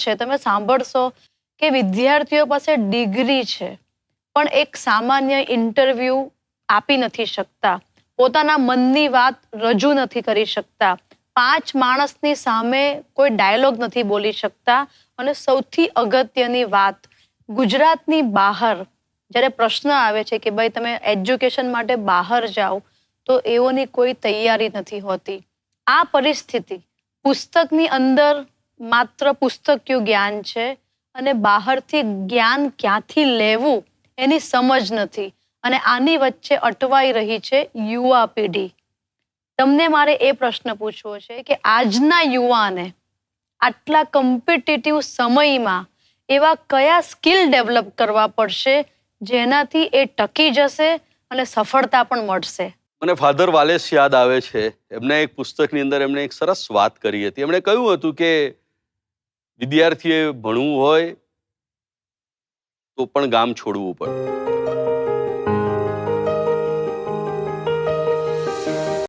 છે તમે સાંભળશો કે વિદ્યાર્થીઓ પાસે ડિગ્રી છે પણ એક સામાન્ય ઇન્ટરવ્યૂ આપી નથી શકતા, પોતાના મનની વાત રજૂ નથી કરી શકતા, 5 માણસની સામે કોઈ ડાયલોગ નથી બોલી શકતા અને સૌથી અગત્યની વાત, ગુજરાતની બહાર જ્યારે પ્રશ્ન આવે છે કે ભાઈ તમે એજ્યુકેશન માટે બહાર જાઓ તો એઓની કોઈ તૈયારી નથી હોતી. આ પરિસ્થિતિ પુસ્તકની અંદર માત્ર પુસ્તકીય જ્ઞાન છે અને બહારથી જ્ઞાન ક્યાંથી લેવું એની સમજ નથી અને આની વચ્ચે અટવાઈ રહી છે યુવા પેઢી. તમને મારે એ પ્રશ્ન પૂછવો છે કે આજના યુવાને આટલા કોમ્પિટિટિવ સમયમાં એવા કયા સ્કિલ ડેવલપ કરવા પડશે જેનાથી એ ટકી જશે અને સફળતા પણ મળશે? મને ફાધર વાલેસ યાદ આવે છે. એમના એક પુસ્તકની અંદર એમણે એક સરસ વાત કરી હતી. એમણે કહ્યું હતું કે વિદ્યાર્થીએ ભણવું હોય તો પણ ગામ છોડવું પડે,